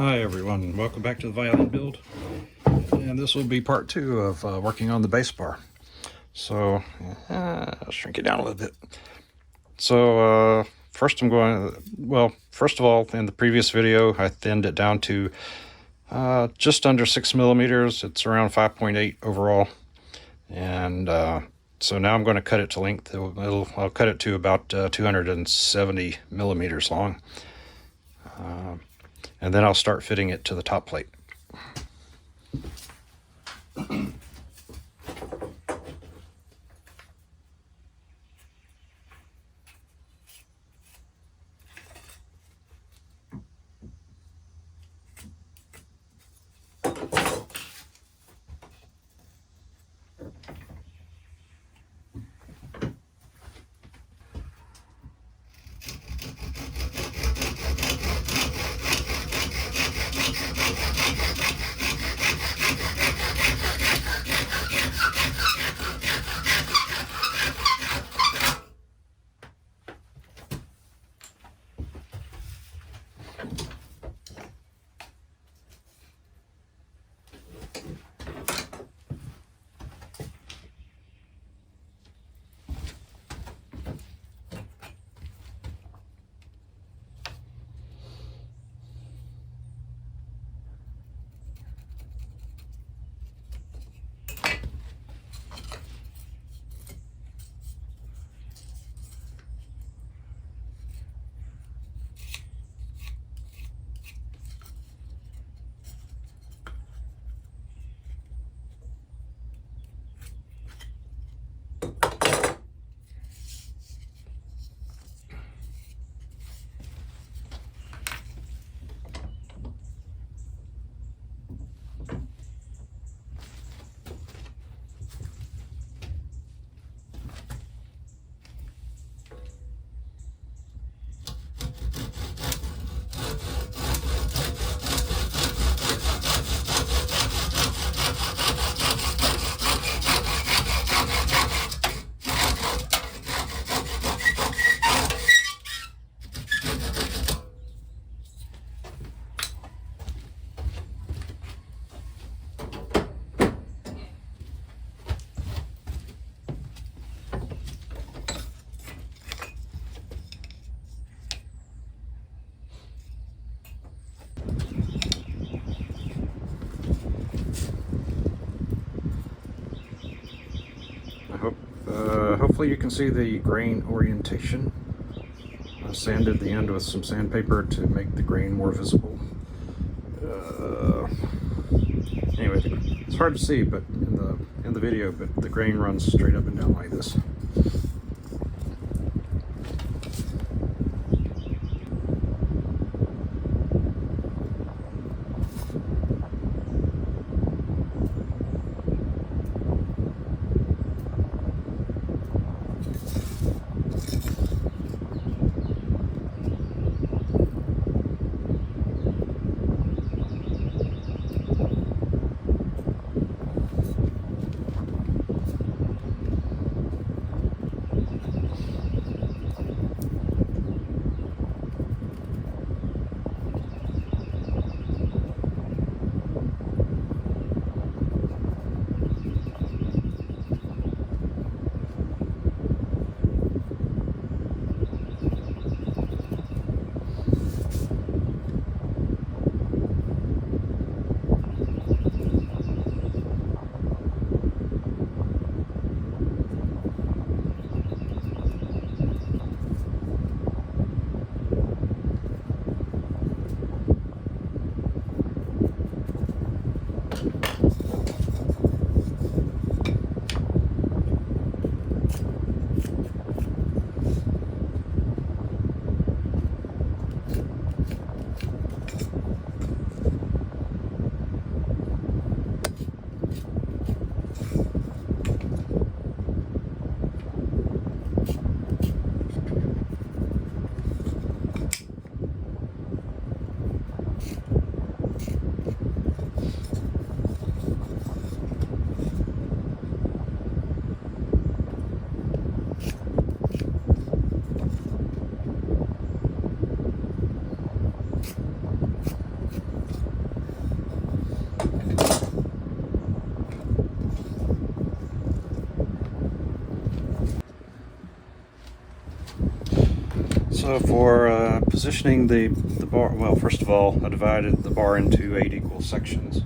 Hi everyone, welcome back to the violin build, and this will be part 2 of working on the bass bar. So I'll shrink it down a little bit. So first of all, in the previous video I thinned it down to just under 6 millimeters. It's around 5.8 overall, and so now I'm going to cut it to length. I'll cut it to about 270 millimeters long. And then I'll start fitting it to the top plate. Hopefully you can see the grain orientation. I sanded the end with some sandpaper to make the grain more visible. Anyway, it's hard to see, but in the video, but the grain runs straight up and down like this. So for positioning the bar, well, first of all, I divided the bar into 8 equal sections.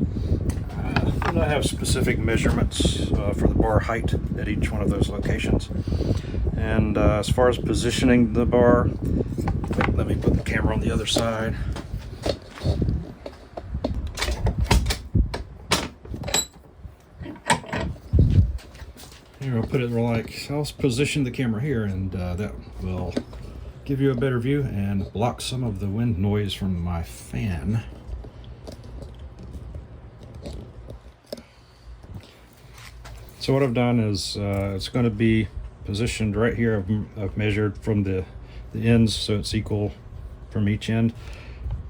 And I have specific measurements for the bar height at each one of those locations. And as far as positioning the bar, let me put the camera on the other side. Here, I'll put it like, I'll position the camera here, and that will give you a better view and block some of the wind noise from my fan. So what I've done is it's going to be positioned right here. I've measured from the ends so it's equal from each end.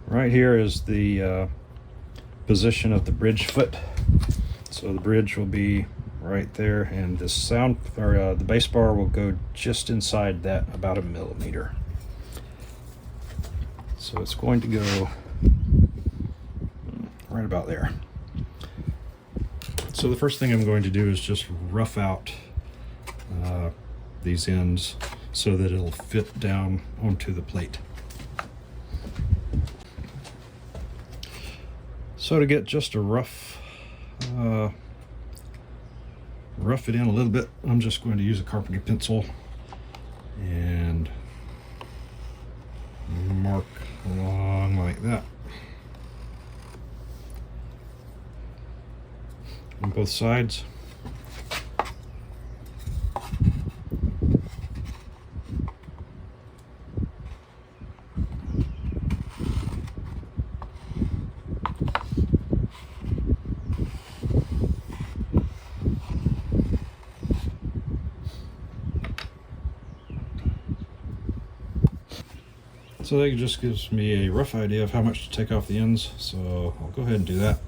Right here is the position of the bridge foot. So the bridge will be right there, and the sound, or the bass bar, will go just inside that, about 1 millimeter. So it's going to go right about there. So the first thing I'm going to do is just rough out these ends so that it'll fit down onto the plate. So to get just a rough it in a little bit, I'm just going to use a carpenter pencil and mark along like that on both sides. So that just gives me a rough idea of how much to take off the ends, so I'll go ahead and do that.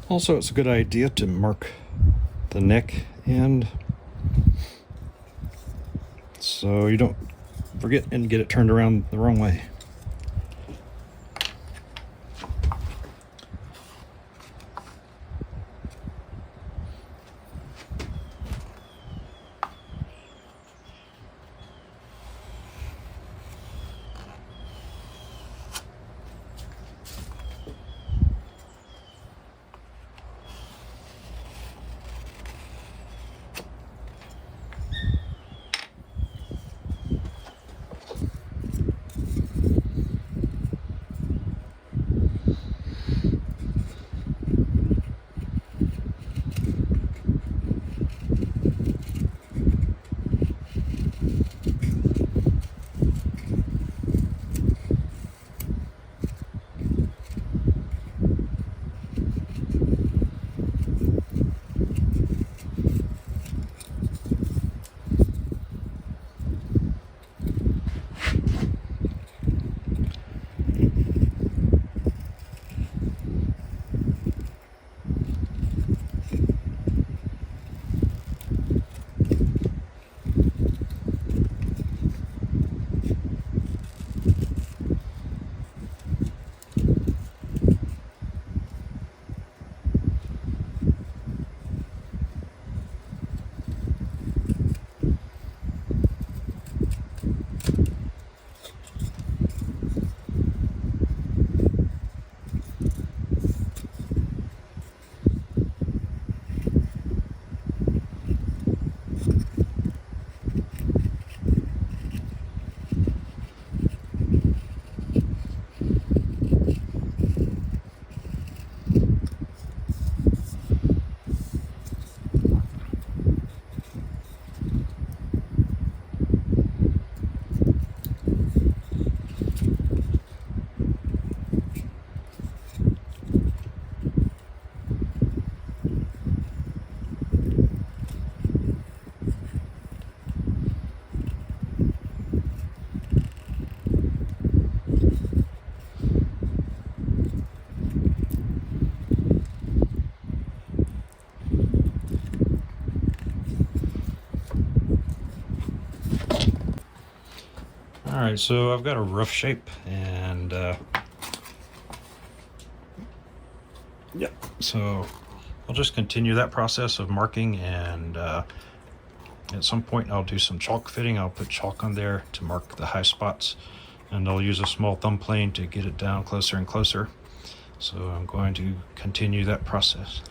Also, it's a good idea to mark the neck end so you don't forget and get it turned around the wrong way. Alright, so I've got a rough shape, and yep, so I'll just continue that process of marking, and at some point I'll do some chalk fitting. I'll put chalk on there to mark the high spots, and I'll use a small thumb plane to get it down closer and closer. So I'm going to continue that process.